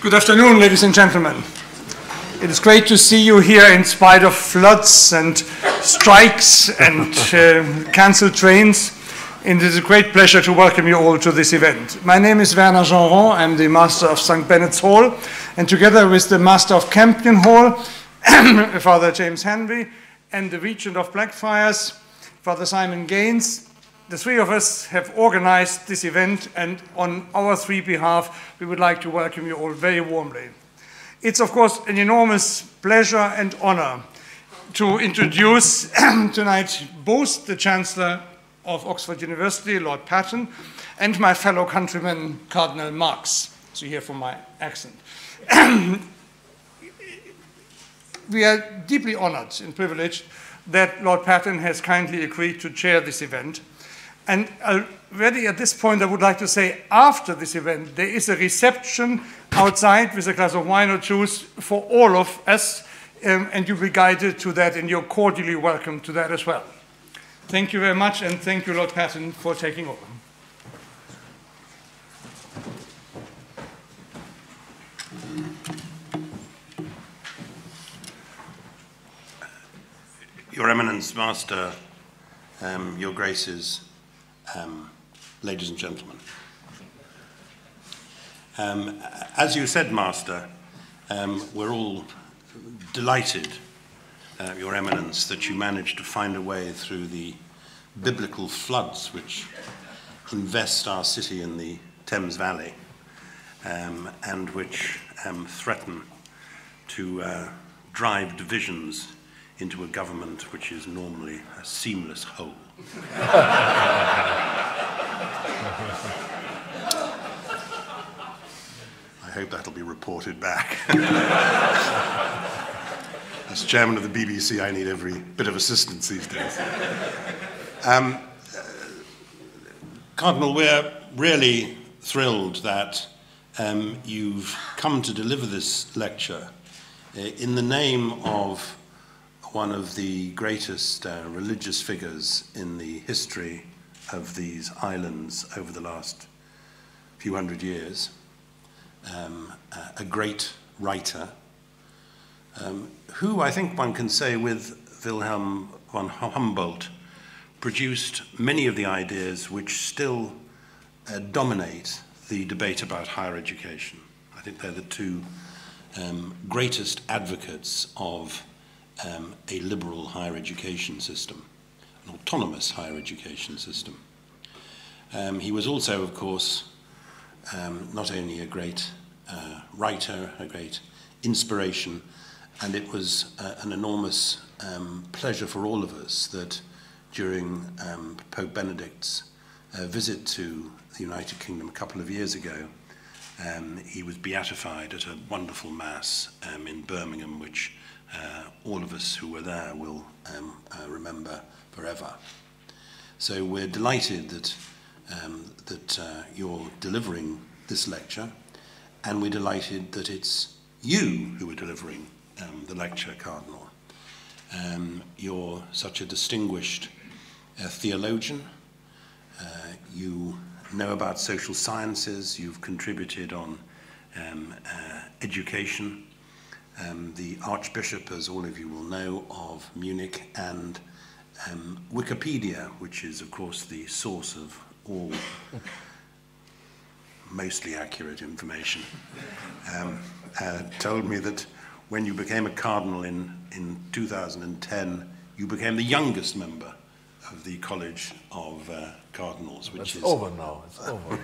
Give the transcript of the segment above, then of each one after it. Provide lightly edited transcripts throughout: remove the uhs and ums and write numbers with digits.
Good afternoon, ladies and gentlemen. It is great to see you here in spite of floods and strikes and cancelled trains. And it is a great pleasure to welcome you all to this event. My name is Werner Jeanron. I'm the master of St. Benet's Hall, and together with the master of Campion Hall, Father James Henry, and the regent of Blackfriars, Father Simon Gaines, the three of us have organized this event, and on our three behalf, we would like to welcome you all very warmly. It's, of course, an enormous pleasure and honor to introduce tonight both the Chancellor of Oxford University, Lord Patten, and my fellow countryman, Cardinal Marx, as you hear from my accent. We are deeply honored and privileged that Lord Patten has kindly agreed to chair this event. And already at this point, I would like to say, after this event, there is a reception outside with a glass of wine or juice for all of us, and you'll be guided to that, and you're cordially welcome to that as well. Thank you very much, and thank you, Lord Patten, for taking over. Your Eminence, Master, Your Graces, ladies and gentlemen. As you said, Master, we're all delighted, Your Eminence, that you managed to find a way through the biblical floods which invest our city in the Thames Valley and which threaten to drive divisions into a government which is normally a seamless whole. I hope that'll be reported back. As chairman of the BBC, I need every bit of assistance these days. Cardinal, we're really thrilled that you've come to deliver this lecture in the name of one of the greatest religious figures in the history of these islands over the last few hundred years, a great writer, who I think one can say with Wilhelm von Humboldt produced many of the ideas which still dominate the debate about higher education. I think they're the two greatest advocates of a liberal higher education system, an autonomous higher education system. He was also, of course, not only a great writer, a great inspiration, and it was an enormous pleasure for all of us that during Pope Benedict's visit to the United Kingdom a couple of years ago, he was beatified at a wonderful mass in Birmingham, which all of us who were there will remember forever. So we're delighted that you're delivering this lecture, and we're delighted that it's you who are delivering the lecture, Cardinal. You're such a distinguished theologian. You know about social sciences. You've contributed on education. The Archbishop, as all of you will know, of Munich, and Wikipedia, which is, of course, the source of all mostly accurate information, told me that when you became a cardinal in 2010, you became the youngest member of the College of Cardinals, which is over now. It's over.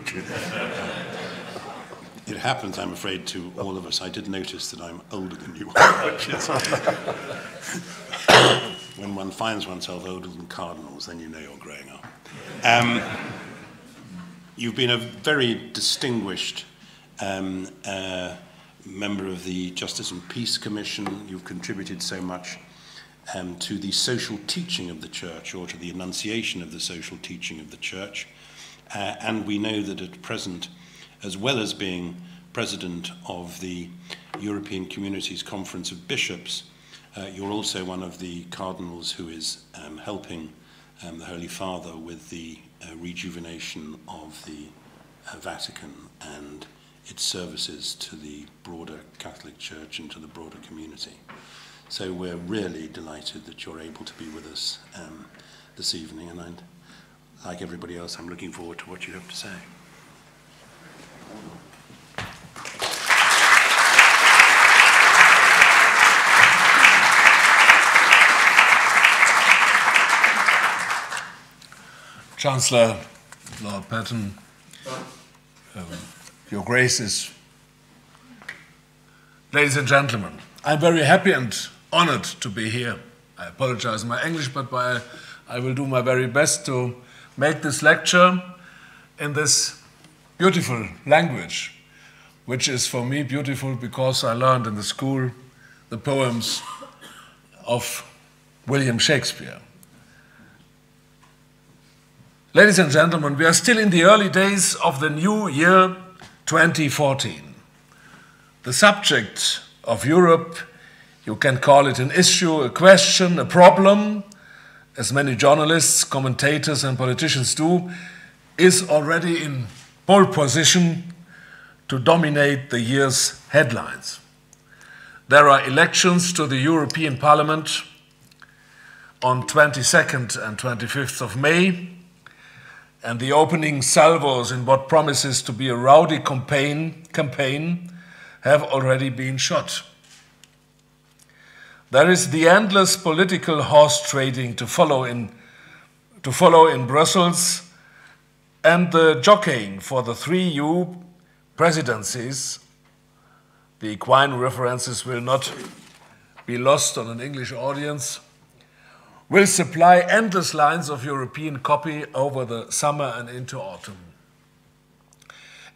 It happens, I'm afraid, to all of us. I did notice that I'm older than you are, which is when one finds oneself older than cardinals, then you know you're growing up. You've been a very distinguished member of the Justice and Peace Commission. You've contributed so much to the social teaching of the Church, or to the enunciation of the social teaching of the Church. And we know that at present, as well as being president of the European Communities Conference of Bishops, you're also one of the cardinals who is helping the Holy Father with the rejuvenation of the Vatican and its services to the broader Catholic Church and to the broader community. So we're really delighted that you're able to be with us this evening, and like everybody else, I'm looking forward to what you have to say. Chancellor, Lord Patten, Your Graces, ladies and gentlemen, I'm very happy and honored to be here. I apologize my English, but I will do my very best to make this lecture in this beautiful language, which is for me beautiful because I learned in the school the poems of William Shakespeare. Ladies and gentlemen, we are still in the early days of the new year 2014. The subject of Europe, you can call it an issue, a question, a problem, as many journalists, commentators and politicians do, is already in pole position to dominate the year's headlines. There are elections to the European Parliament on 22nd and 25th of May, and the opening salvos in what promises to be a rowdy campaign have already been shot. There is the endless political horse trading to follow in Brussels, and the jockeying for the 3 EU presidencies. The equine references will not be lost on an English audience, will supply endless lines of European copy over the summer and into autumn.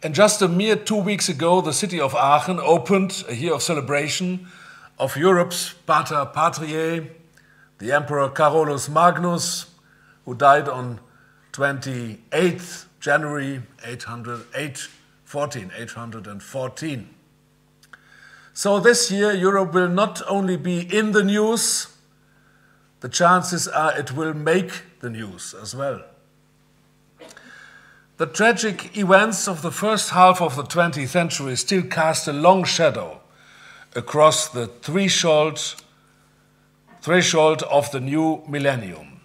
And just a mere 2 weeks ago, the city of Aachen opened a year of celebration of Europe's Pater Patriae, the Emperor Carolus Magnus, who died on 28th January 814. So this year, Europe will not only be in the news, the chances are it will make the news as well. The tragic events of the first half of the 20th century still cast a long shadow across the threshold of the new millennium.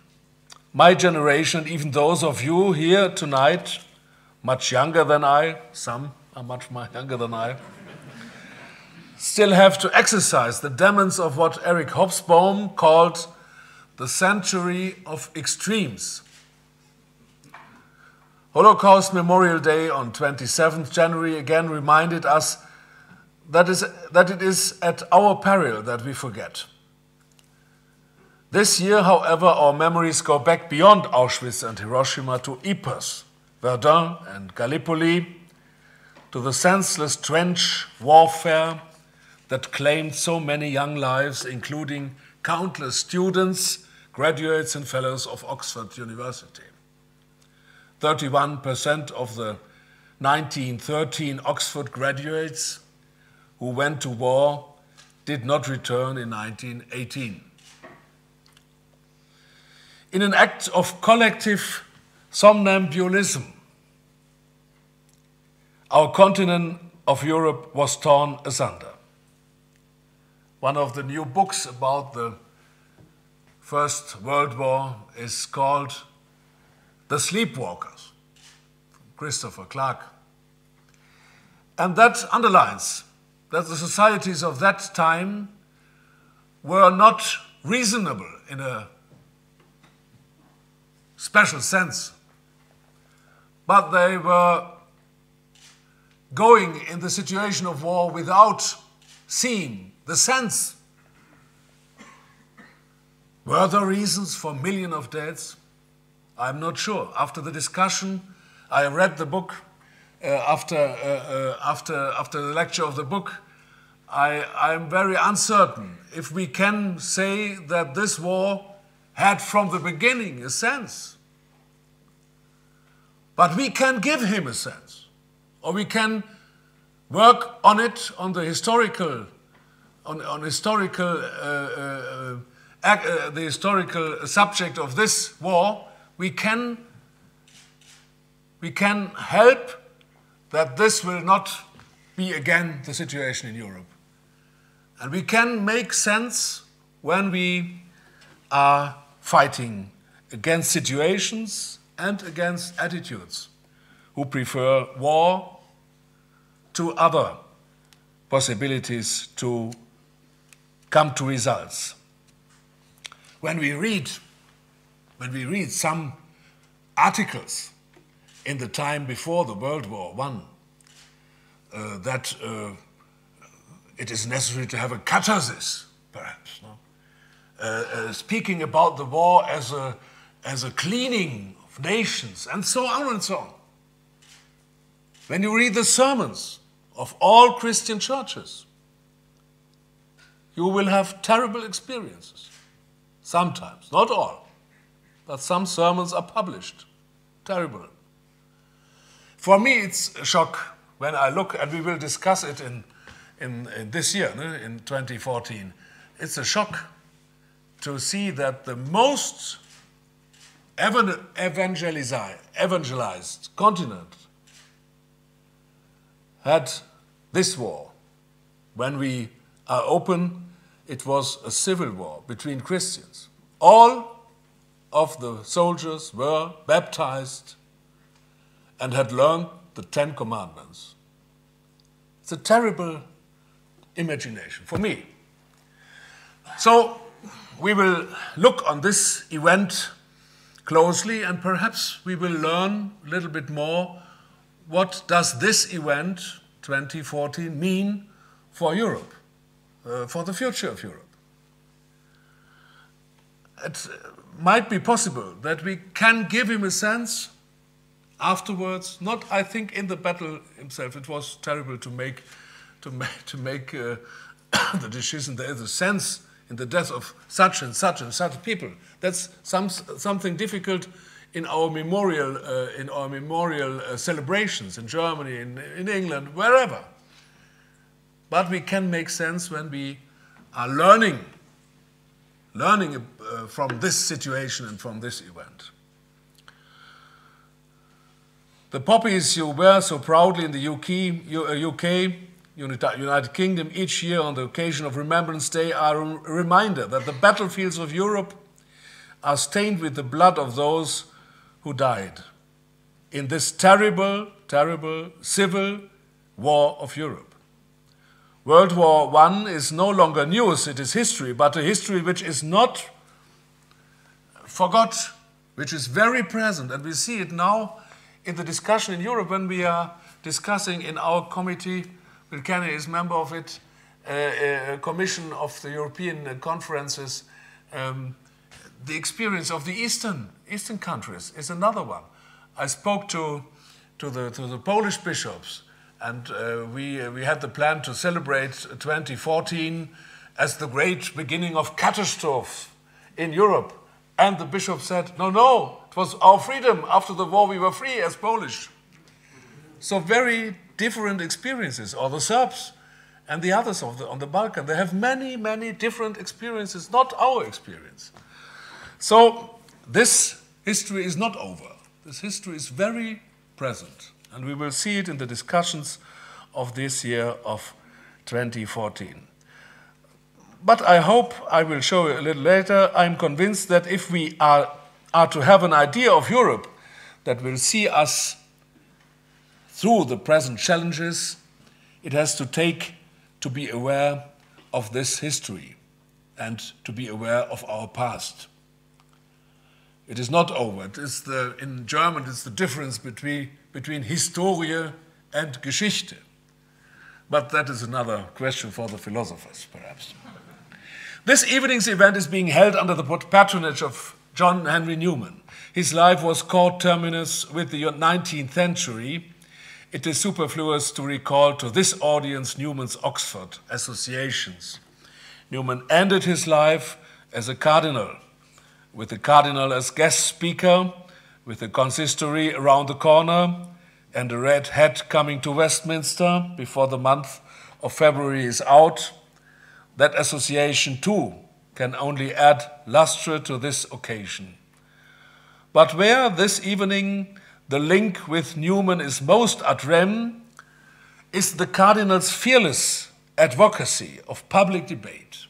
My generation, even those of you here tonight, much younger than I, some are much younger than I, still have to exercise the demons of what Eric Hobsbawm called the century of extremes. Holocaust Memorial Day on 27th January again reminded us that it is at our peril that we forget. This year, however, our memories go back beyond Auschwitz and Hiroshima to Ypres, Verdun and Gallipoli, to the senseless trench warfare that claimed so many young lives, including countless students, graduates and fellows of Oxford University. 31% of the 1913 Oxford graduates who went to war did not return in 1918. In an act of collective somnambulism, our continent of Europe was torn asunder. One of the new books about the First World War is called The Sleepwalkers, from Christopher Clark. And that underlines that the societies of that time were not reasonable in a special sense, but they were going in the situation of war without seeing the sense. Were there reasons for millions of deaths? I'm not sure. After the discussion, I read the book. After the lecture of the book, I'm very uncertain if we can say that this war had from the beginning a sense. But we can give him a sense, or we can work on it, on the historical, the historical subject of this war. We can help that this will not be again the situation in Europe. And we can make sense when we are fighting against situations and against attitudes who prefer war to other possibilities to come to results. When we read some articles in the time before the World War I, that it is necessary to have a catharsis, perhaps, no? Speaking about the war as a cleaning of nations, and so on and so on. When you read the sermons of all Christian churches, you will have terrible experiences. Sometimes, not all, but some sermons are published. Terrible. For me, it's a shock when I look, and we will discuss it in this year, in 2014. It's a shock to see that the most evangelized continent had this war. When we are open, it was a civil war between Christians. All of the soldiers were baptized and had learned the 10 Commandments. It's a terrible imagination for me. So we will look on this event closely, and perhaps we will learn a little bit more what does this event, 2014, mean for Europe, for the future of Europe. It might be possible that we can give him a sense afterwards, not, I think, in the battle himself. It was terrible to make the decision. There is a sense in the death of such and such and such people. That's something difficult in our memorial celebrations in Germany, in England, wherever. But we can make sense when we are learning from this situation and from this event. The poppies you wear so proudly in the UK, United Kingdom, each year on the occasion of Remembrance Day are a reminder that the battlefields of Europe are stained with the blood of those who died in this terrible, terrible civil war of Europe. World War I is no longer news, it is history, but a history which is not forgot, which is very present, and we see it now in the discussion in Europe when we are discussing in our committee. Kenny is member of it, a commission of the European conferences. The experience of the Eastern countries is another one. I spoke to the Polish bishops, and we had the plan to celebrate 2014 as the great beginning of catastrophe in Europe. And the bishop said, no, it was our freedom. After the war, we were free as Polish. So very different experiences, or the Serbs and the others on the Balkan. They have many, many different experiences, not our experience. So this history is not over. This history is very present, and we will see it in the discussions of this year of 2014. But I hope, I will show you a little later, I'm convinced that if we are to have an idea of Europe that will see us through the present challenges, it has to be aware of this history and to be aware of our past. It is not over. In German, it's the difference between Historie and Geschichte. But that is another question for the philosophers, perhaps. This evening's event is being held under the patronage of John Henry Newman. His life was caught terminus with the 19th century. It is superfluous to recall to this audience Newman's Oxford associations. Newman ended his life as a cardinal, with the cardinal as guest speaker, with the consistory around the corner, and a red hat coming to Westminster before the month of February is out. That association, too, can only add lustre to this occasion. But where this evening the link with Newman is most at rem, is the Cardinal's fearless advocacy of public debate,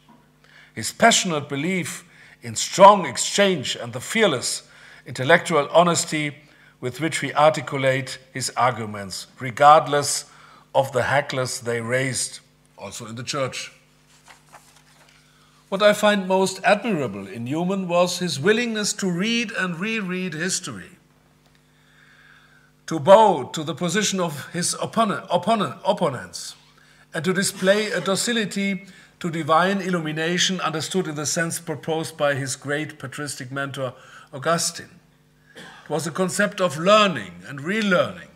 his passionate belief in strong exchange and the fearless intellectual honesty with which we articulate his arguments, regardless of the hecklers they raised, also in the church. What I find most admirable in Newman was his willingness to read and reread history, to bow to the position of his opponents, and to display a docility to divine illumination understood in the sense proposed by his great patristic mentor, Augustine. It was a concept of learning and relearning,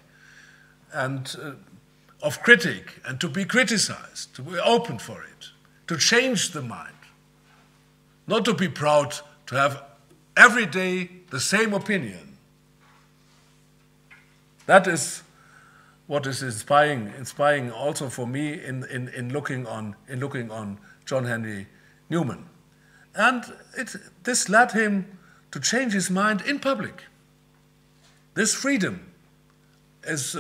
and of critic, and to be criticized, to be open for it, to change the mind, not to be proud to have every day the same opinion. That is what is inspiring also for me in looking on John Henry Newman. And this led him to change his mind in public. This freedom is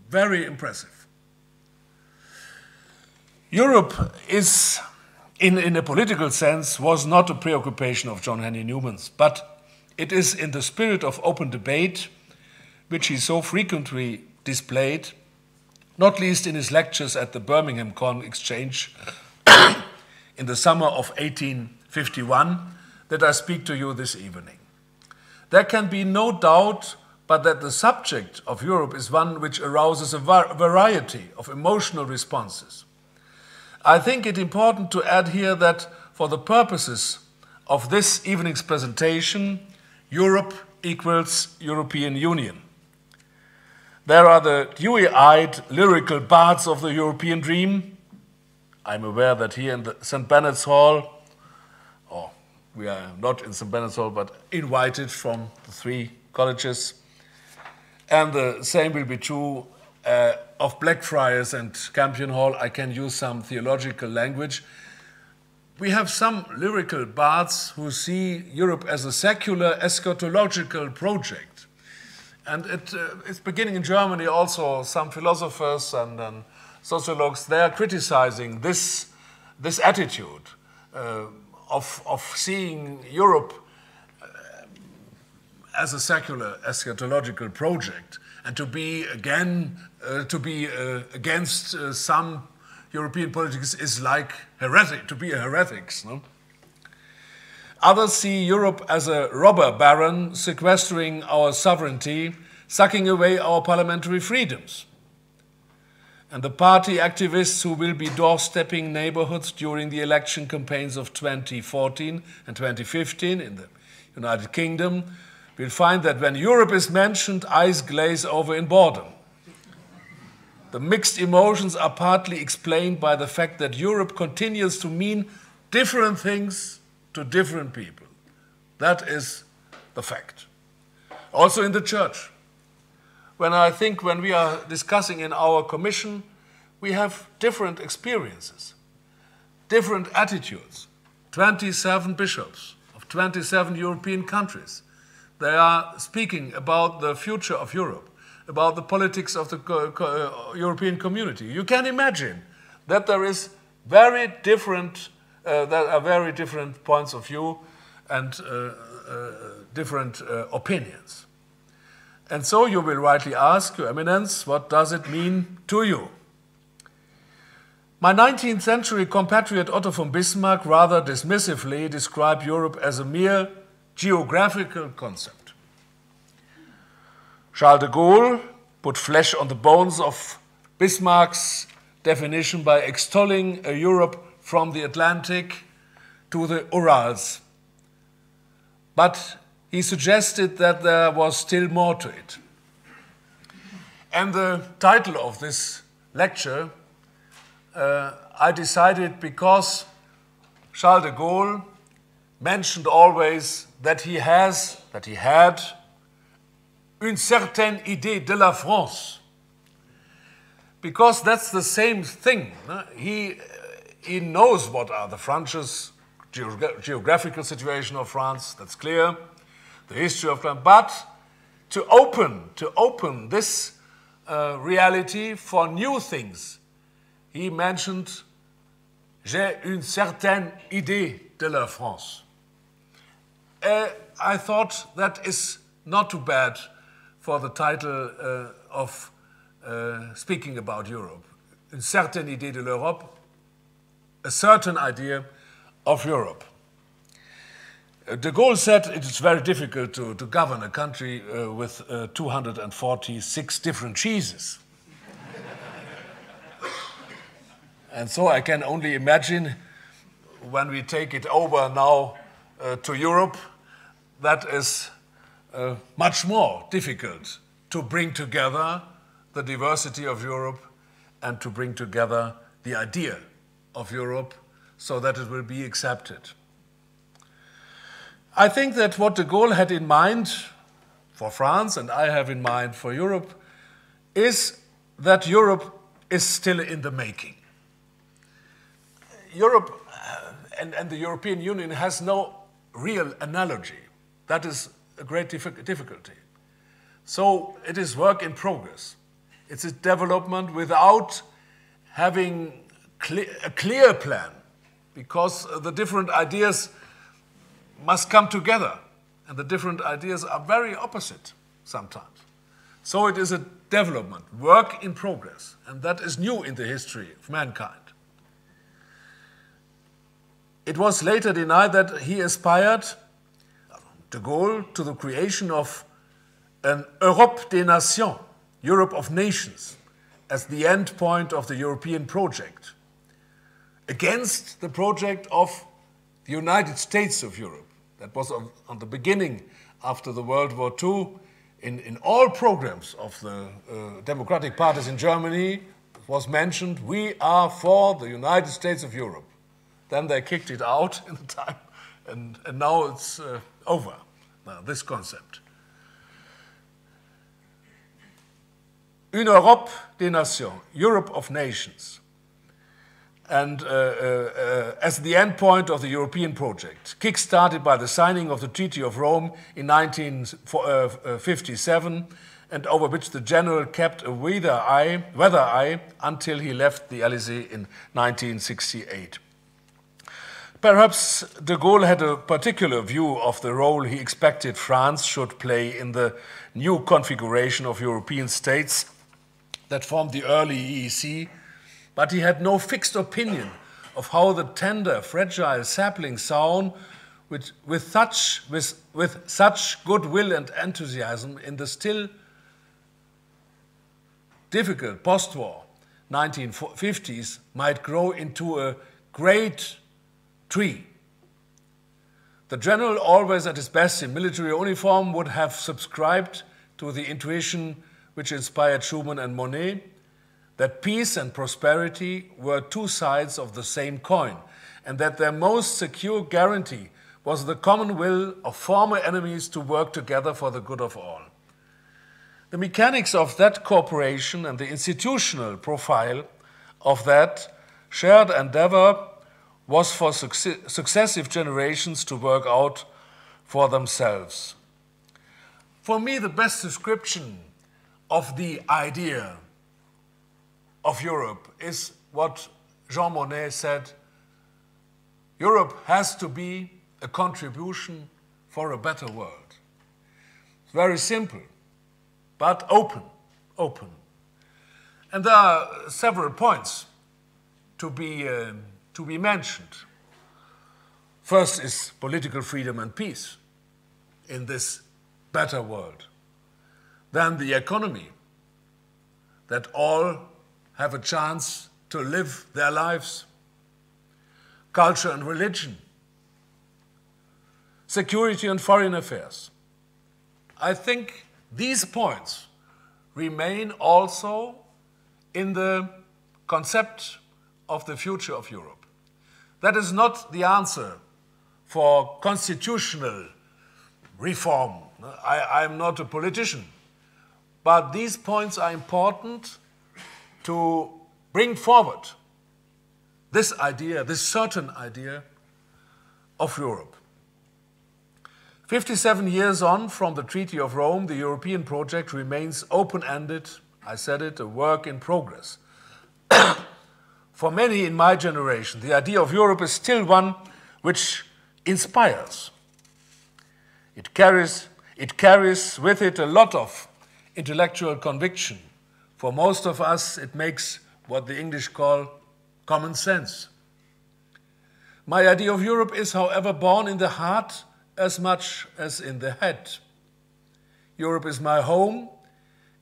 very impressive. Europe is, in a political sense, was not a preoccupation of John Henry Newman's, but it is in the spirit of open debate, which he so frequently displayed, not least in his lectures at the Birmingham Corn Exchange in the summer of 1851, that I speak to you this evening. There can be no doubt but that the subject of Europe is one which arouses a variety of emotional responses. I think it important to add here that for the purposes of this evening's presentation, Europe equals European Union. There are the dewy-eyed lyrical bards of the European dream. I'm aware that here in the St. Benet's Hall, or we are not in St. Benet's Hall, but invited from the three colleges, and the same will be true of Blackfriars and Campion Hall. I can use some theological language. We have some lyrical bards who see Europe as a secular eschatological project. And it's beginning in Germany also. Some philosophers and sociologues, they are criticizing this attitude of seeing Europe as a secular eschatological project, and to be against some European politics is like heretic, to be a heretics. No? Others see Europe as a robber baron sequestering our sovereignty, sucking away our parliamentary freedoms. And the party activists who will be doorstepping neighborhoods during the election campaigns of 2014 and 2015 in the United Kingdom will find that when Europe is mentioned, eyes glaze over in boredom. The mixed emotions are partly explained by the fact that Europe continues to mean different things to different people. That is the fact. Also in the church. When we are discussing in our commission, we have different experiences, different attitudes. 27 bishops of 27 European countries. They are speaking about the future of Europe, about the politics of the European community. You can imagine that there are very different points of view and different opinions. And so you will rightly ask, Your Eminence, what does it mean to you? My 19th century compatriot Otto von Bismarck rather dismissively described Europe as a mere geographical concept. Charles de Gaulle put flesh on the bones of Bismarck's definition by extolling a Europe from the Atlantic to the Urals. But he suggested that there was still more to it. And the title of this lecture, I decided because Charles de Gaulle mentioned always that he had une certaine idée de la France. Because that's the same thing. No? He knows what are the France's geographical situation of France, that's clear, the history of France, but to open this reality for new things. He mentioned, j'ai une certaine idée de la France. I thought that is not too bad for the title of speaking about Europe. Une certaine idée de l'Europe, a certain idea of Europe. De Gaulle said it is very difficult to govern a country with 246 different cheeses. And so I can only imagine when we take it over now to Europe, that is much more difficult to bring together the diversity of Europe and to bring together the idea of Europe so that it will be accepted. I think that what de Gaulle had in mind for France and I have in mind for Europe is that Europe is still in the making. Europe and the European Union has no real analogy. That is a great difficulty. So it is work in progress. It's a development without having a clear plan, because the different ideas must come together, and the different ideas are very opposite sometimes. So it is a development, work in progress, and that is new in the history of mankind. It was later denied that he aspired, de Gaulle, to the creation of an Europe des nations, Europe of nations, as the end point of the European project, against the project of the United States of Europe. That was on the beginning after the World War II. In all programs of the democratic parties in Germany, it was mentioned, we are for the United States of Europe. Then they kicked it out in the time, and now it's over, now, this concept. Une Europe des nations, Europe of nations, and as the end point of the European project, kick-started by the signing of the Treaty of Rome in 1957, and over which the general kept a weather eye until he left the Elysee in 1968. Perhaps de Gaulle had a particular view of the role he expected France should play in the new configuration of European states that formed the early EEC, but he had no fixed opinion of how the tender, fragile sapling sown with such goodwill and enthusiasm in the still difficult post-war 1950s might grow into a great tree. The general, always at his best in military uniform, would have subscribed to the intuition which inspired Schuman and Monet, that peace and prosperity were two sides of the same coin, and that their most secure guarantee was the common will of former enemies to work together for the good of all. The mechanics of that cooperation and the institutional profile of that shared endeavor was for successive generations to work out for themselves. For me, the best description of the idea of Europe is what Jean Monnet said: Europe has to be a contribution for a better world. It's very simple, but open. And there are several points to be mentioned. First is political freedom and peace in this better world. Then the economy, that all have a chance to live their lives. Culture and religion. Security and foreign affairs. I think these points remain also in the concept of the future of Europe. That is not the answer for constitutional reform. I'm not a politician, but these points are important to bring forward this idea, this certain idea of Europe. 57 years on from the Treaty of Rome, the European project remains open-ended I said it, a work in progress. For many in my generation, the idea of Europe is still one which inspires. It carries with it a lot of intellectual conviction. For most of us, it makes what the English call common sense. My idea of Europe is, however, born in the heart as much as in the head. Europe is my home,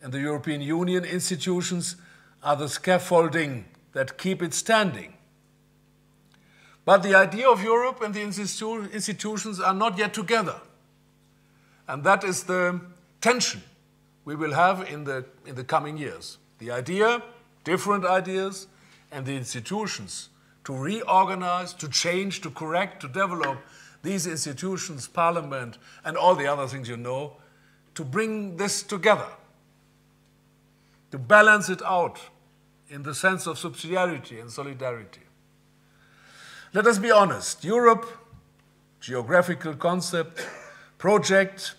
and the European Union institutions are the scaffolding that keep it standing. But the idea of Europe and the institutions are not yet together. And that is the tension we will have in the coming years. The idea, different ideas, and the institutions to reorganize, to change, to correct, to develop these institutions, parliament, and all the other things you know, to bring this together, to balance it out in the sense of subsidiarity and solidarity. Let us be honest, Europe, geographical concept, project,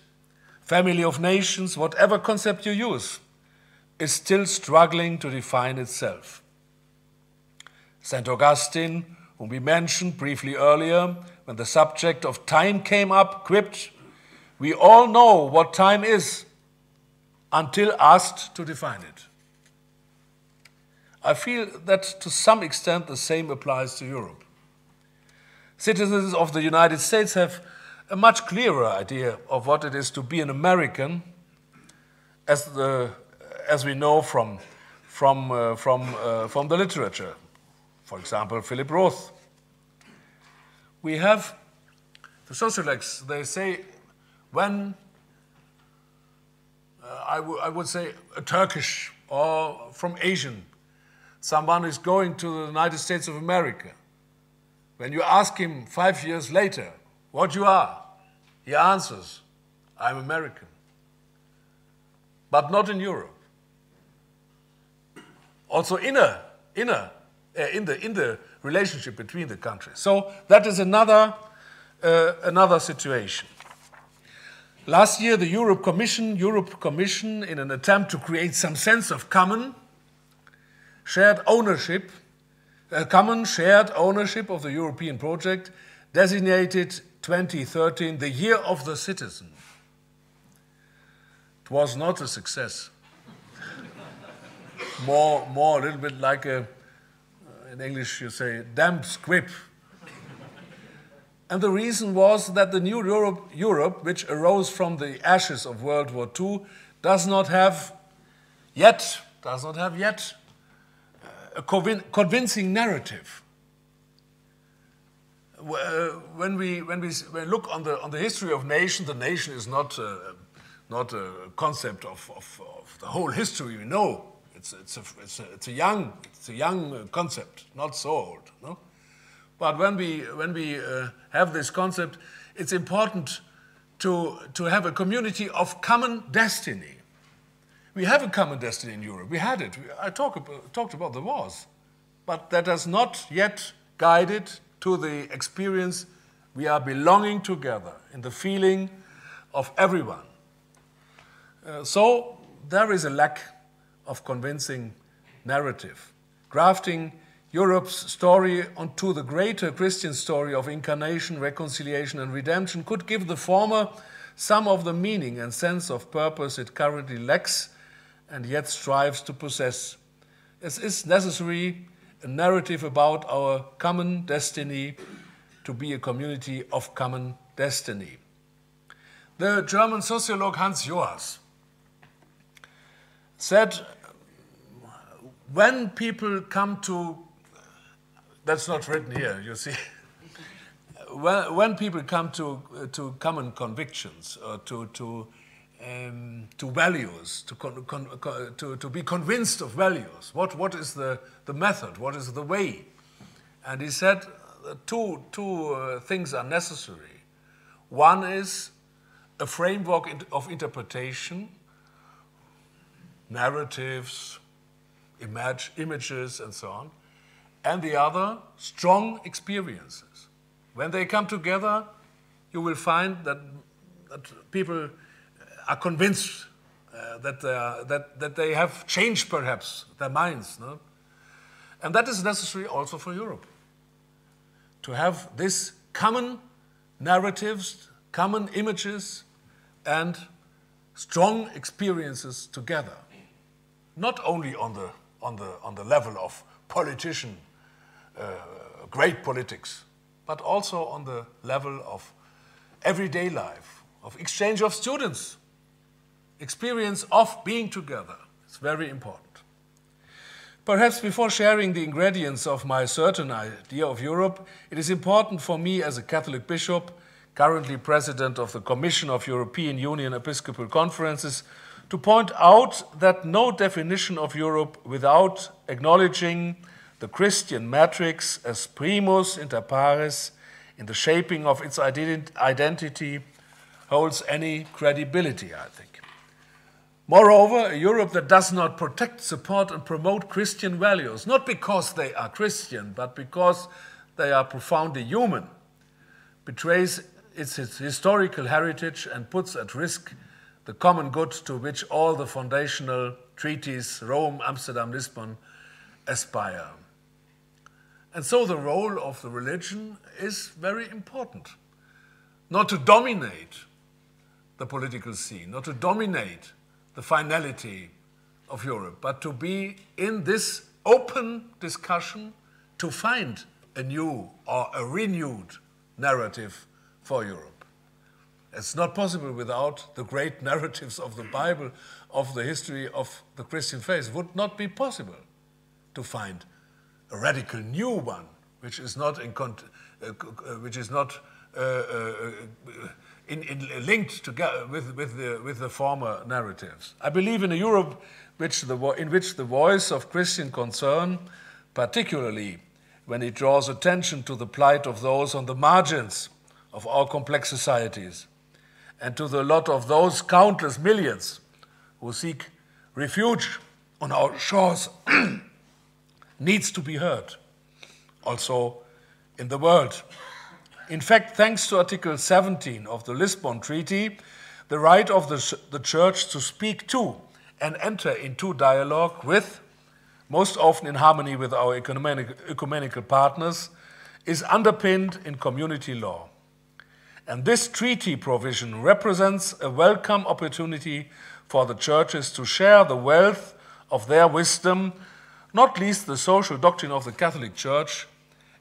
family of nations, whatever concept you use, is still struggling to define itself. St. Augustine, whom we mentioned briefly earlier, when the subject of time came up, quipped, "We all know what time is until asked to define it." I feel that to some extent the same applies to Europe. Citizens of the United States have a much clearer idea of what it is to be an American, as we know from the literature. For example, Philip Roth. We have the sociologists. They say when I would say a Turkish or from Asian, someone is going to the United States of America. When you ask him 5 years later what you are, he answers, "I'm American." But not in Europe. Also in the relationship between the countries. So that is another situation. Last year, the Europe Commission, in an attempt to create some sense of common shared ownership of the European project, designated 2013 the Year of the Citizen. It was not a success. More a little bit like in English you say, damp squib. And the reason was that the new Europe, which arose from the ashes of World War II, does not have yet a convincing narrative. When we look on the history of nation, the nation is not a concept of the whole history we know. It's a young concept, not so old. No? But when we have this concept, it's important to have a community of common destiny. We have a common destiny in Europe. We had it. I talked about the wars, but that has not yet guided to the experience we are belonging together in the feeling of everyone. So there is a lack of convincing narrative. Grafting Europe's story onto the greater Christian story of incarnation, reconciliation, and redemption could give the former some of the meaning and sense of purpose it currently lacks and yet strives to possess. It is necessary a narrative about our common destiny to be a community of common destiny. The German sociologist Hans Joas said, when people come to, that's not written here, you see, when people come to common convictions or to values, to be convinced of values, what is the method, what is the way? And he said two things are necessary. One is a framework of interpretation, narratives, images, and so on, and the other, strong experiences. When they come together, you will find that people are convinced that they have changed perhaps their minds. No? And that is necessary also for Europe, to have these common narratives, common images, and strong experiences together. Not only on the level of politician, great politics, but also on the level of everyday life, of exchange of students, experience of being together. It's very important. Perhaps before sharing the ingredients of my certain idea of Europe, it is important for me as a Catholic bishop, currently president of the Commission of European Union Episcopal Conferences, to point out that no definition of Europe without acknowledging the Christian matrix as primus inter pares in the shaping of its identity holds any credibility, I think. Moreover, a Europe that does not protect, support, and promote Christian values, not because they are Christian, but because they are profoundly human, betrays its historical heritage and puts at risk the common good to which all the foundational treaties, Rome, Amsterdam, Lisbon, aspire. And so the role of the religion is very important. Not to dominate the political scene, not to dominate the finality of Europe, but to be in this open discussion to find a new or a renewed narrative for Europe. It's not possible without the great narratives of the Bible, of the history of the Christian faith. It would not be possible to find a radical new one, which is not linked together with the former narratives. I believe in a Europe in which the voice of Christian concern, particularly when it draws attention to the plight of those on the margins of our complex societies, and to the lot of those countless millions who seek refuge on our shores, needs to be heard, also in the world. In fact, thanks to Article 17 of the Lisbon Treaty, the right of the Church to speak to and enter into dialogue with, most often in harmony with our ecumenical partners, is underpinned in community law. And this treaty provision represents a welcome opportunity for the churches to share the wealth of their wisdom, not least the social doctrine of the Catholic Church,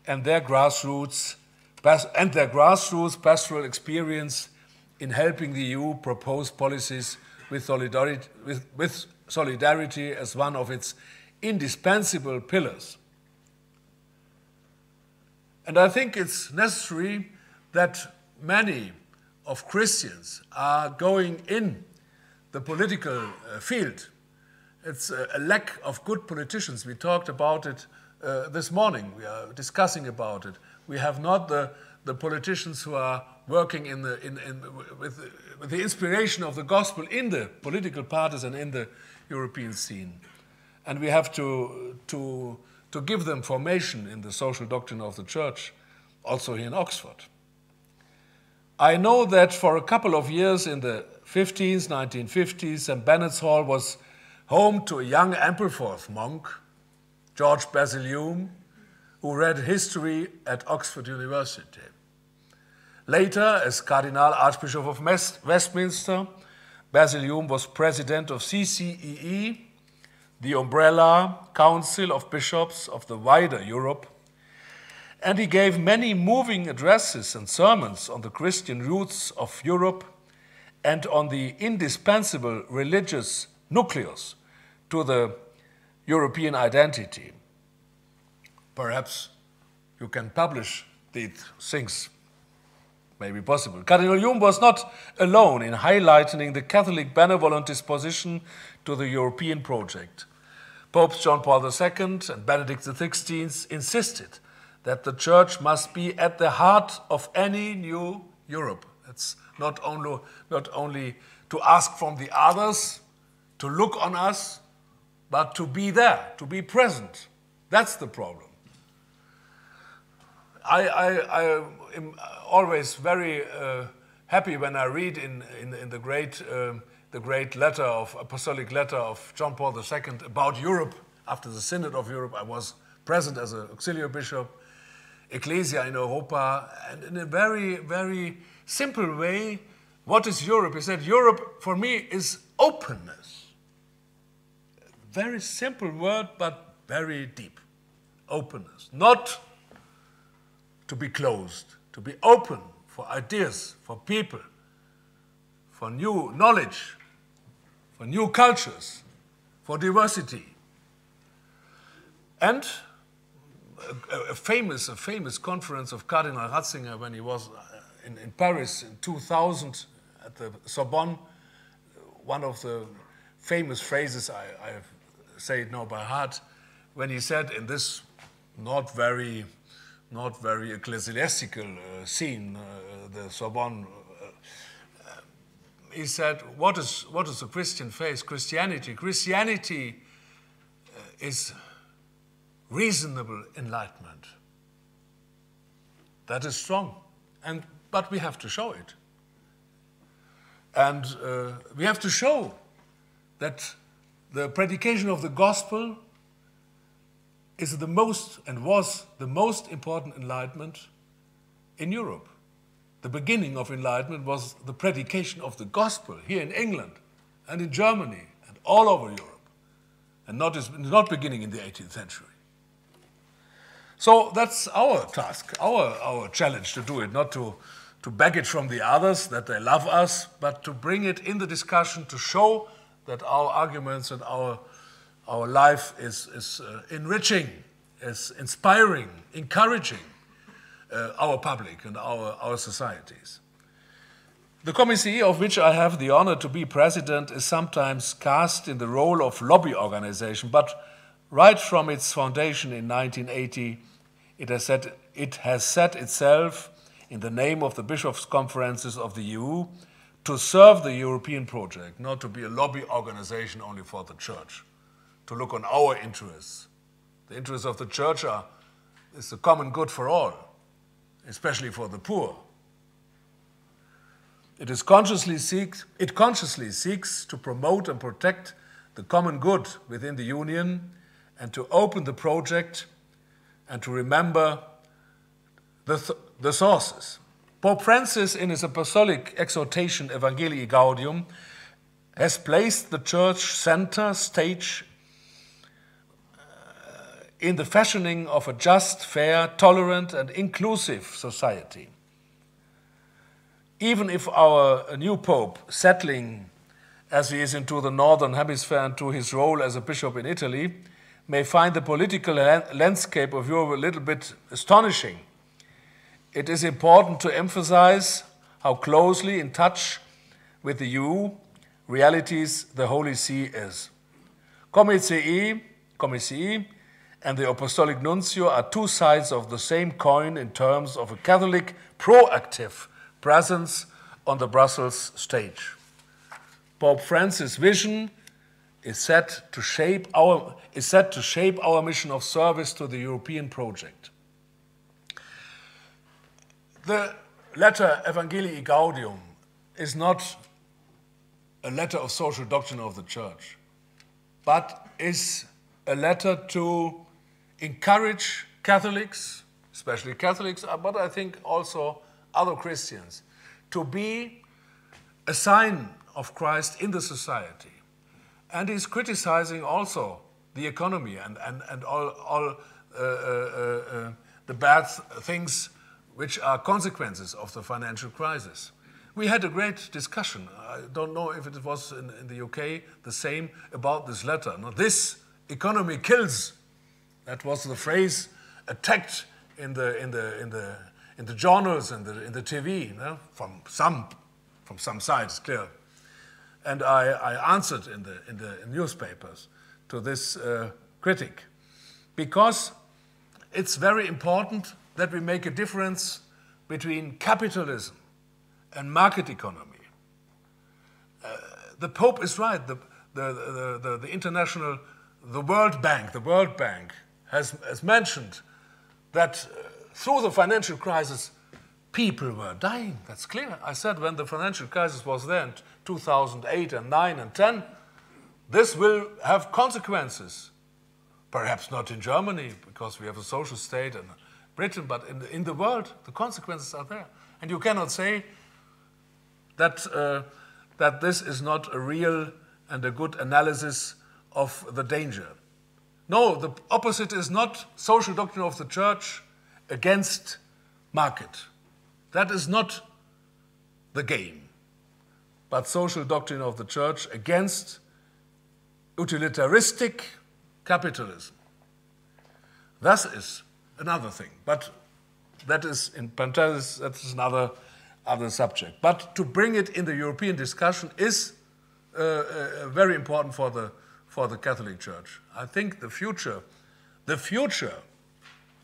and their grassroots pastoral experience in helping the EU propose policies with solidarity as one of its indispensable pillars. And I think it's necessary that many of Christians are going in the political field. It's a lack of good politicians. We talked about it this morning. We are discussing about it. We have not the politicians who are working with the inspiration of the gospel in the political parties and in the European scene. And we have to give them formation in the social doctrine of the Church, also here in Oxford. I know that for a couple of years in the 1950s, St. Benet's Hall was home to a young Ampleforth monk, George Basilium, who read history at Oxford University. Later, as Cardinal Archbishop of Westminster, Basilium was president of CCEE, the umbrella council of bishops of the wider Europe, and he gave many moving addresses and sermons on the Christian roots of Europe and on the indispensable religious nucleus to the European identity. Perhaps you can publish these things, may be possible. Cardinal Newman was not alone in highlighting the Catholic benevolent disposition to the European project. Popes John Paul II and Benedict XVI insisted that the Church must be at the heart of any new Europe. It's not only to ask from the others, to look on us, but to be there, to be present. That's the problem. I am always very happy when I read in the great the great apostolic letter of John Paul II about Europe. After the Synod of Europe, I was present as an auxiliary bishop, Ecclesia in Europa, and in a very, very simple way, what is Europe? He said, Europe for me is openness. Very simple word, but very deep. Openness. Not to be closed, to be open for ideas, for people, for new knowledge, for new cultures, for diversity. And a famous conference of Cardinal Ratzinger when he was in Paris in 2000 at the Sorbonne, one of the famous phrases, I say it now by heart, when he said in this not very ecclesiastical scene, the Sorbonne, he said, what is the Christian faith? Christianity is reasonable enlightenment. That is strong, but we have to show it. And we have to show that the predication of the gospel is the most and was the most important enlightenment in Europe. The beginning of enlightenment was the predication of the gospel here in England and in Germany and all over Europe, and not beginning in the 18th century. So that's our task, our challenge to do it, not to beg it from the others that they love us, but to bring it in the discussion to show that our arguments and our life is enriching, is inspiring, encouraging our public and our societies. The committee, of which I have the honor to be president, is sometimes cast in the role of lobby organization, but right from its foundation in 1980, it has set itself in the name of the bishops' conferences of the EU to serve the European project, not to be a lobby organization only for the church, to look on our interests. The interests of the church is the common good for all, especially for the poor. It consciously seeks to promote and protect the common good within the Union and to open the project and to remember the sources. Pope Francis, in his apostolic exhortation Evangelii Gaudium, has placed the church center stage in the fashioning of a just, fair, tolerant, and inclusive society. Even if our new Pope, settling as he is into the Northern Hemisphere and to his role as a bishop in Italy, may find the political landscape of Europe a little bit astonishing, it is important to emphasize how closely in touch with the EU realities the Holy See is. Comicii and the Apostolic Nuncio are two sides of the same coin in terms of a Catholic proactive presence on the Brussels stage. Pope Francis' vision is set to shape our mission of service to the European project. The letter Evangelii Gaudium is not a letter of social doctrine of the Church, but is a letter to encourage Catholics, especially Catholics, but I think also other Christians, to be a sign of Christ in the society. And he's criticizing also the economy and all the bad things which are consequences of the financial crisis. We had a great discussion. I don't know if it was in the UK the same about this letter. Now, this economy kills. That was the phrase attacked in the journals and in the TV, from some sides, clear. And I answered in the newspapers to this critic, because it's very important that we make a difference between capitalism and market economy. The Pope is right. The international, the World Bank has mentioned that through the financial crisis, People were dying, that's clear. I said when the financial crisis was there in 2008 and 9 and 10, this will have consequences. Perhaps not in Germany, because we have a social state, and Britain, but in the world, the consequences are there. And you cannot say that, that this is not a real and a good analysis of the danger. No, the opposite is not social doctrine of the church against market. That is not the game, but social doctrine of the church against utilitaristic capitalism. That is another thing, but that is, in parentheses, that is another subject. But to bring it in the European discussion is very important for the Catholic Church. I think the future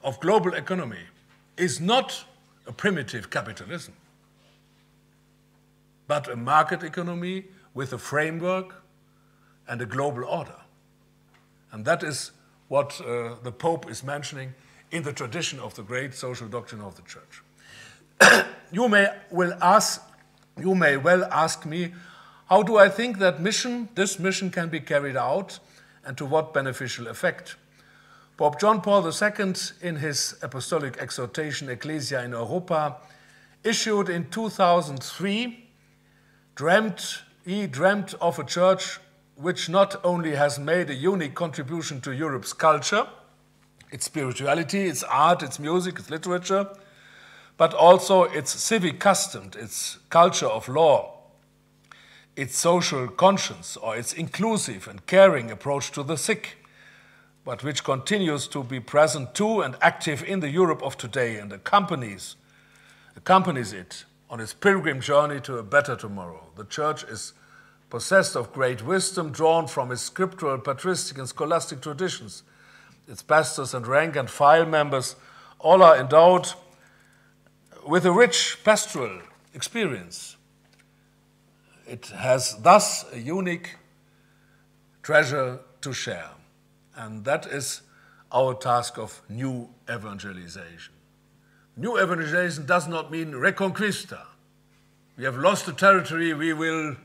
of global economy is not a primitive capitalism, but a market economy with a framework and a global order. And that is what the Pope is mentioning in the tradition of the great social doctrine of the Church. You may well ask me, how do I think that this mission can be carried out, and to what beneficial effect? Pope John Paul II, in his apostolic exhortation Ecclesia in Europa, issued in 2003, he dreamt of a church which not only has made a unique contribution to Europe's culture, its spirituality, its art, its music, its literature, but also its civic customs, its culture of law, its social conscience, or its inclusive and caring approach to the sick, but which continues to be present too and active in the Europe of today and accompanies it on its pilgrim journey to a better tomorrow. The Church is possessed of great wisdom drawn from its scriptural, patristic, and scholastic traditions. Its pastors and rank and file members all are endowed with a rich pastoral experience. It has thus a unique treasure to share. And that is our task of new evangelization. New evangelization does not mean reconquista. We have lost the territory, we will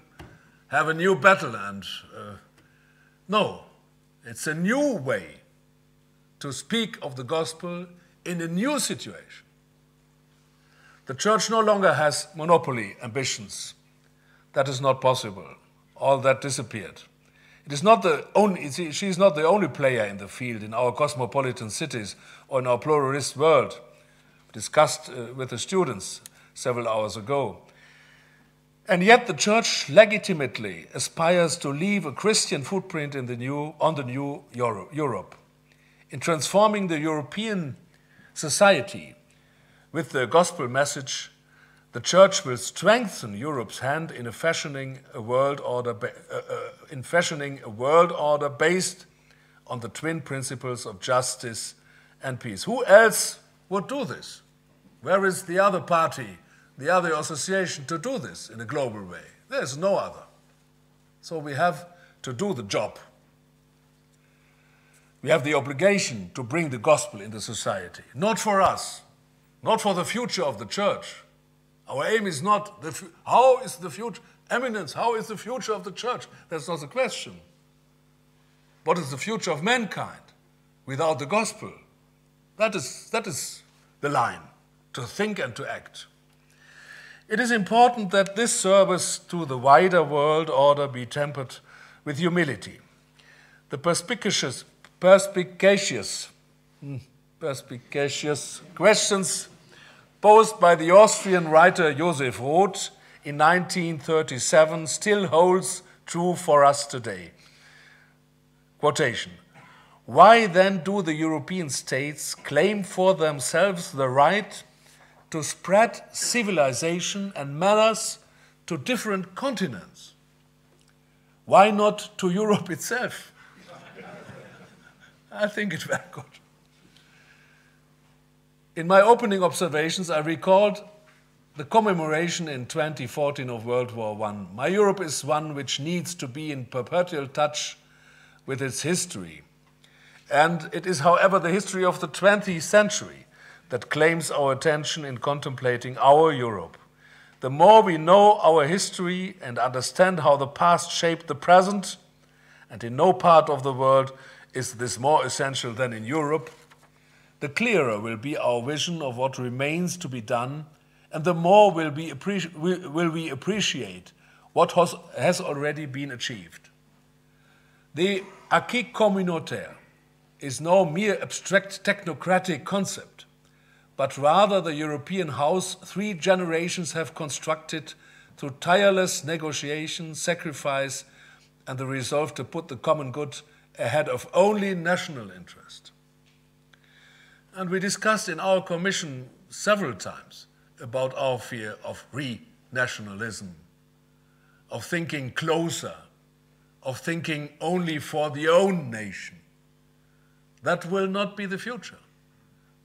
have a new battle. And no, it's a new way to speak of the gospel in a new situation. The Church no longer has monopoly ambitions. That is not possible. All that disappeared. It is not the only, she is not the only player in the field in our cosmopolitan cities or in our pluralist world, discussed with the students several hours ago. And yet the Church legitimately aspires to leave a Christian footprint on the new Europe. In transforming the European society with the gospel message, the Church will strengthen Europe's hand in fashioning a world order based on the twin principles of justice and peace. Who else would do this? Where is the other party, the other association to do this in a global way? There's no other. So we have to do the job. We have the obligation to bring the gospel into society, not for us, not for the future of the Church. Our aim is not, how is the future, eminence, how is the future of the Church? That's not the question. What is the future of mankind without the gospel? That is the line, to think and to act. It is important that this service to the wider world order be tempered with humility. The perspicacious questions posed by the Austrian writer Joseph Roth in 1937 still holds true for us today. Quotation: "Why then do the European states claim for themselves the right to spread civilization and manners to different continents? Why not to Europe itself?" I think it's very good. In my opening observations, I recalled the commemoration in 2014 of World War I. My Europe is one which needs to be in perpetual touch with its history. And it is, however, the history of the 20th century. that claims our attention in contemplating our Europe. The more we know our history and understand how the past shaped the present, and in no part of the world is this more essential than in Europe, the clearer will be our vision of what remains to be done, and the more will we appreciate what has already been achieved. The acquis communautaire is no mere abstract technocratic concept, but rather the European house 3 generations have constructed through tireless negotiation, sacrifice, and the resolve to put the common good ahead of only national interest. And we discussed in our commission several times about our fear of re-nationalism, of thinking closer, of thinking only for the own nation. That will not be the future.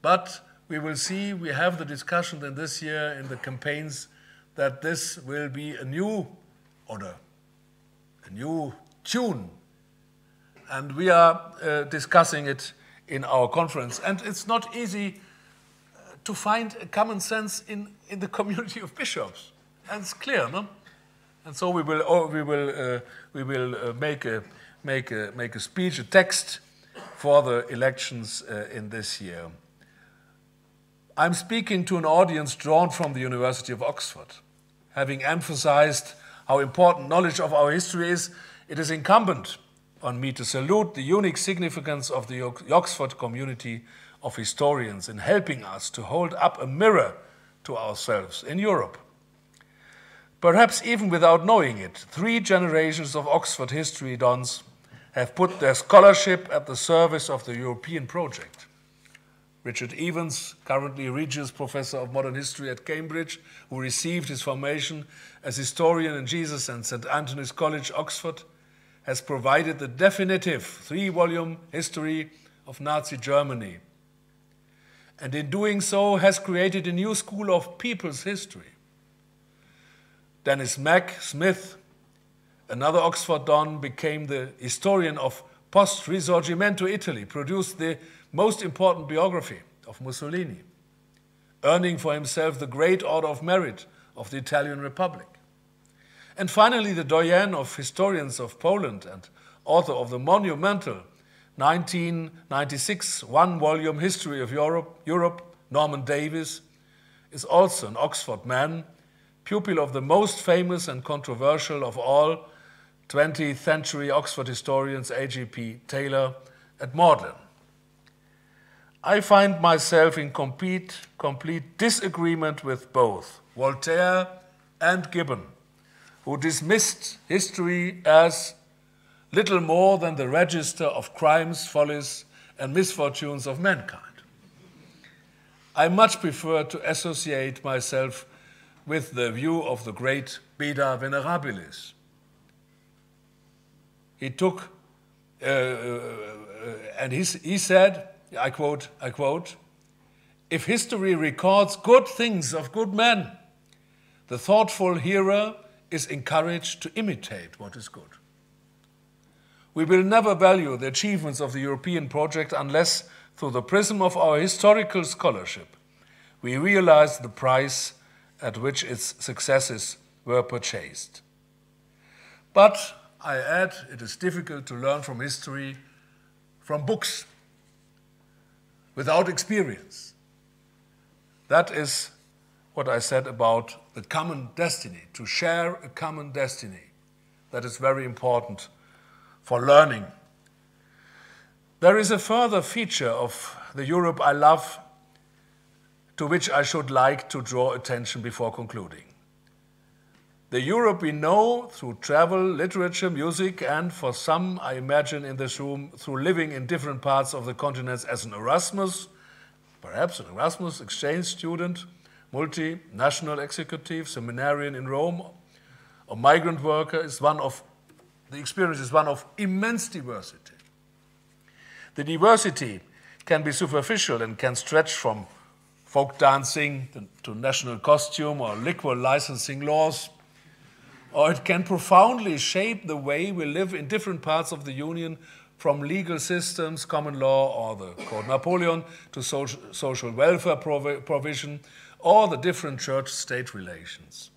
But we will see, we have the discussion in this year in the campaigns that this will be a new order, a new tune. And we are discussing it in our conference. And it's not easy to find a common sense in the community of bishops. And it's clear, no? And so we will make a speech, a text for the elections in this year. I'm speaking to an audience drawn from the University of Oxford. Having emphasized how important knowledge of our history is, it is incumbent on me to salute the unique significance of the Oxford community of historians in helping us to hold up a mirror to ourselves in Europe. Perhaps even without knowing it, 3 generations of Oxford history dons have put their scholarship at the service of the European project. Richard Evans, currently Regius Professor of Modern History at Cambridge, who received his formation as historian in Jesus and St. Antony's College, Oxford, has provided the definitive 3-volume history of Nazi Germany. And in doing so has created a new school of people's history. Dennis Mack Smith, another Oxford don, became the historian of post-Risorgimento Italy, produced the most important biography of Mussolini, earning for himself the Great Order of Merit of the Italian Republic. And finally, the doyen of historians of Poland and author of the monumental 1996 1-volume History of Europe, Norman Davies, is also an Oxford man, pupil of the most famous and controversial of all 20th century Oxford historians, A.G.P. Taylor at Magdalen. I find myself in complete disagreement with both Voltaire and Gibbon, who dismissed history as little more than the register of crimes, follies, and misfortunes of mankind. I much prefer to associate myself with the view of the great Beda Venerabilis. He took, and he said, I quote, "If history records good things of good men, the thoughtful hearer is encouraged to imitate what is good. We will never value the achievements of the European project unless, through the prism of our historical scholarship, we realize the price at which its successes were purchased." But I add, it is difficult to learn from history from books without experience. That is what I said about the common destiny, to share a common destiny. That is very important for learning. There is a further feature of the Europe I love to which I should like to draw attention before concluding. The Europe we know through travel, literature, music, and for some, I imagine in this room, through living in different parts of the continent as an Erasmus, perhaps an Erasmus exchange student, multinational executive, seminarian in Rome, or migrant worker, the experience is one of immense diversity. The diversity can be superficial and can stretch from folk dancing to national costume or liquor licensing laws, or it can profoundly shape the way we live in different parts of the Union, from legal systems, common law, or the Code Napoleon, to social welfare provision, or the different church-state relations.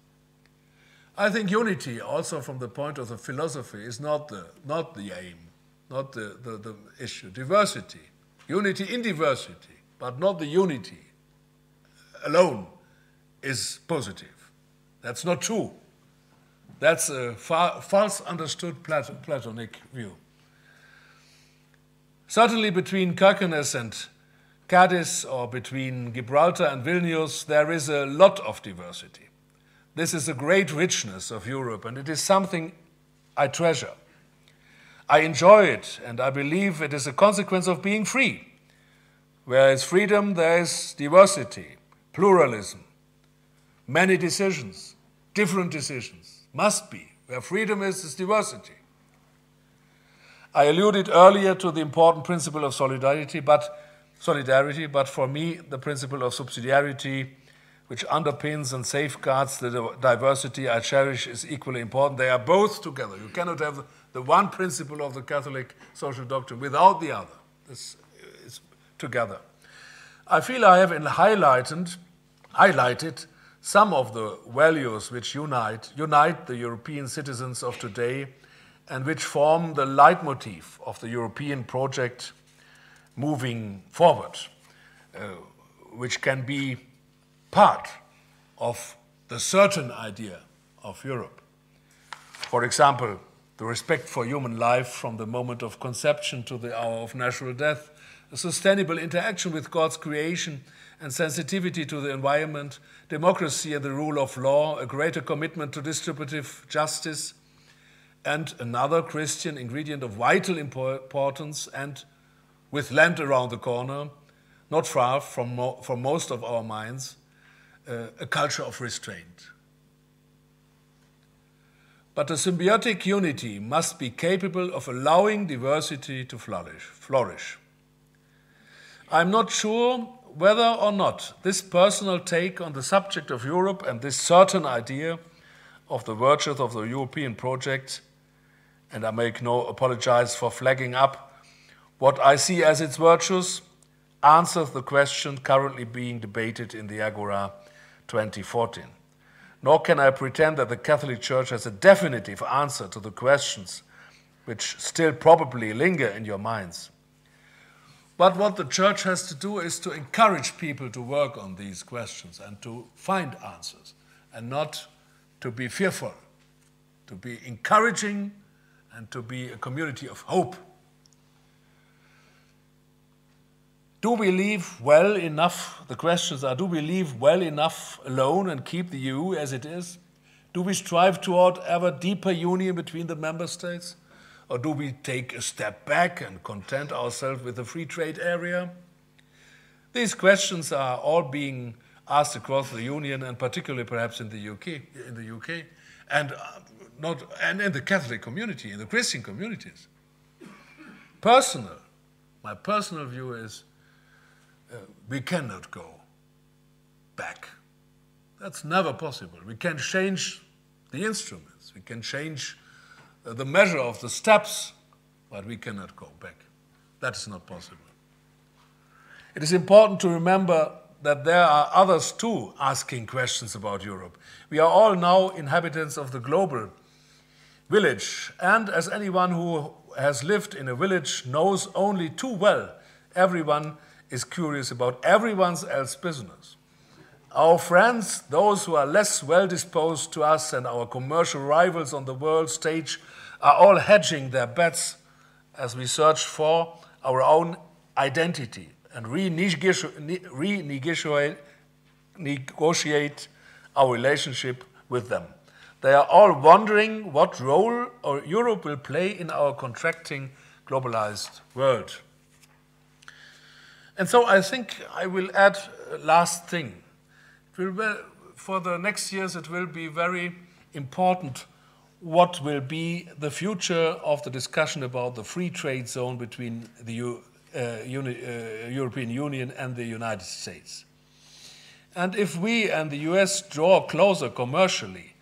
I think unity, also from the point of the philosophy, is not the aim, not the issue. Diversity, unity in diversity, but not the unity alone is positive. That's not true. That's a false understood Platonic view. Certainly between Kirkenes and Cadiz, or between Gibraltar and Vilnius, there is a lot of diversity. This is a great richness of Europe, and it is something I treasure. I enjoy it, and I believe it is a consequence of being free. Where is freedom, there is diversity, pluralism, many decisions, different decisions, must be. Where freedom is diversity. I alluded earlier to the important principle of solidarity, but for me, the principle of subsidiarity, which underpins and safeguards the diversity I cherish, is equally important. They are both together. You cannot have the one principle of the Catholic social doctrine without the other. This is together. I feel I have highlighted some of the values which unite the European citizens of today and which form the leitmotif of the European project moving forward, which can be part of the certain idea of Europe. For example, the respect for human life from the moment of conception to the hour of natural death, a sustainable interaction with God's creation and sensitivity to the environment, democracy and the rule of law, a greater commitment to distributive justice, and another Christian ingredient of vital importance, and with land around the corner, not far from most of our minds, a culture of restraint. But a symbiotic unity must be capable of allowing diversity to flourish. I'm not sure whether or not this personal take on the subject of Europe and this certain idea of the virtues of the European project, and I make no apologies for flagging up what I see as its virtues, answers the question currently being debated in the Agora 2014. Nor can I pretend that the Catholic Church has a definitive answer to the questions which still probably linger in your minds. But what the Church has to do is to encourage people to work on these questions and to find answers, and not to be fearful, to be encouraging and to be a community of hope. Do we live well enough? The questions are, do we live well enough alone and keep the EU as it is? Do we strive toward ever deeper union between the member states? Or do we take a step back and content ourselves with a free trade area? These questions are all being asked across the Union, and particularly perhaps in the UK, and in the Catholic community, in the Christian communities. My personal view is we cannot go back. That's never possible. We can change the instruments, we can change the measure of the steps, but we cannot go back. That is not possible. It is important to remember that there are others too asking questions about Europe. We are all now inhabitants of the global village, and as anyone who has lived in a village knows only too well, everyone is curious about everyone else's business. Our friends, those who are less well disposed to us, and our commercial rivals on the world stage are all hedging their bets as we search for our own identity and renegotiate our relationship with them. They are all wondering what role Europe will play in our contracting, globalized world. And so I think I will add a last thing. For the next years, it will be very important what will be the future of the discussion about the free trade zone between the European Union and the United States. And if we and the US draw closer commercially,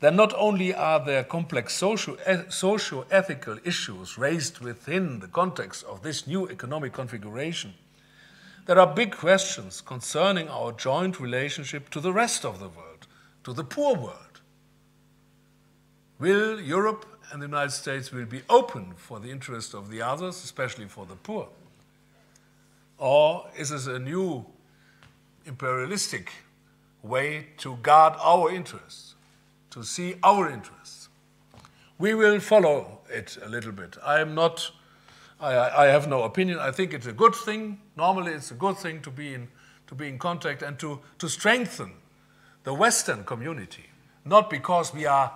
then not only are there complex socio-ethical issues raised within the context of this new economic configuration, there are big questions concerning our joint relationship to the rest of the world, to the poor world. Will Europe and the United States will be open for the interest of the others, especially for the poor? Or is this a new imperialistic way to guard our interests, to see our interests? We will follow it a little bit. I have no opinion. I think it's a good thing. Normally it's a good thing to be in contact and to strengthen the Western community, not because we are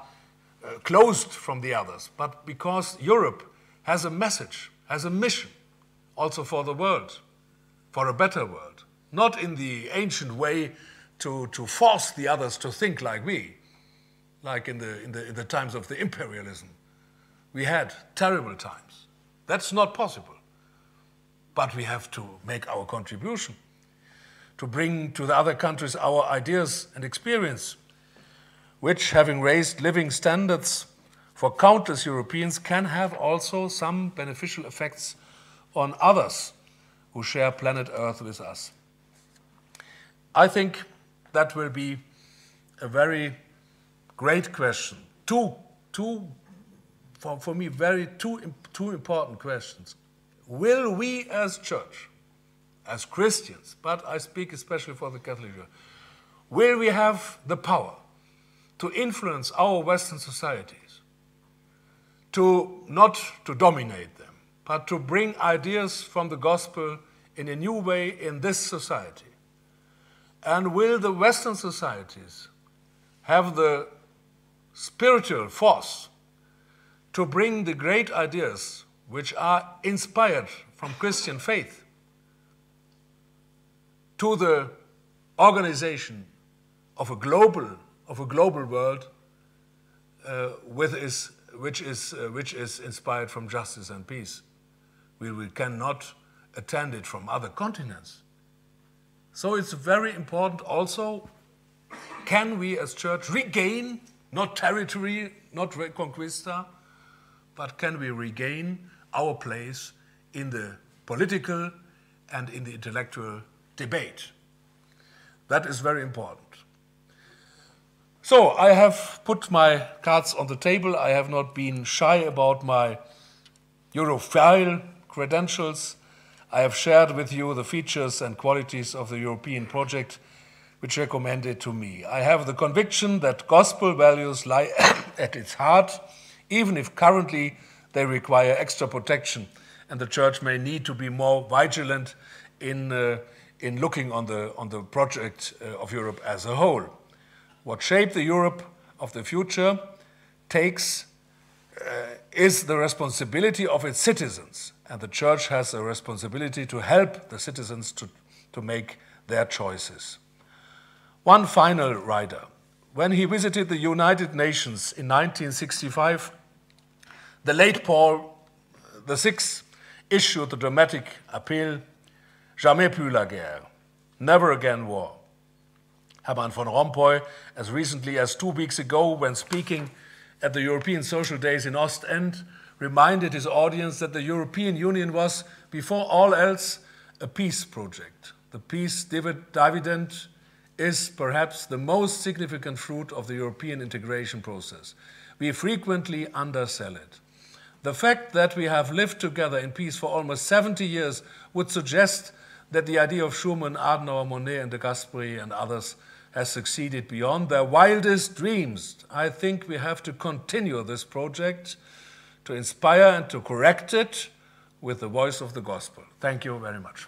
closed from the others, but because Europe has a message, has a mission, also for the world, for a better world, not in the ancient way to force the others to think like we, like in the times of the imperialism. We had terrible times. That's not possible. But we have to make our contribution, to bring to the other countries our ideas and experience, which, having raised living standards for countless Europeans, can have also some beneficial effects on others who share planet Earth with us. I think that will be a very great question. For me, two important questions. Will we as church, as Christians, but I speak especially for the Catholic Church, will we have the power to influence our Western societies, not to dominate them, but to bring ideas from the gospel in a new way in this society? And will the Western societies have the spiritual force to bring the great ideas which are inspired from Christian faith to the organization of a global world which is inspired from justice and peace? We cannot attend it from other continents. So it's very important also, can we as church regain, not territory, not reconquista, but can we regain our place in the political and in the intellectual debate? That is very important. So I have put my cards on the table. I have not been shy about my Europhile credentials. I have shared with you the features and qualities of the European project which recommended to me. I have the conviction that gospel values lie at its heart, even if currently they require extra protection, and the Church may need to be more vigilant in looking on the project of Europe as a whole. What shape the Europe of the future takes is the responsibility of its citizens, and the Church has a responsibility to help the citizens to make their choices. One final writer, when he visited the United Nations in 1965, the late Paul VI issued the dramatic appeal, "Jamais plus la guerre," never again war. Herman von Rompuy, as recently as 2 weeks ago, when speaking at the European Social Days in Ostend, reminded his audience that the European Union was, before all else, a peace project. The peace dividend is perhaps the most significant fruit of the European integration process. We frequently undersell it. The fact that we have lived together in peace for almost 70 years would suggest that the idea of Schuman, Adenauer, Monet, and de Gasperi and others has succeeded beyond their wildest dreams. I think we have to continue this project, to inspire and to correct it with the voice of the gospel. Thank you very much.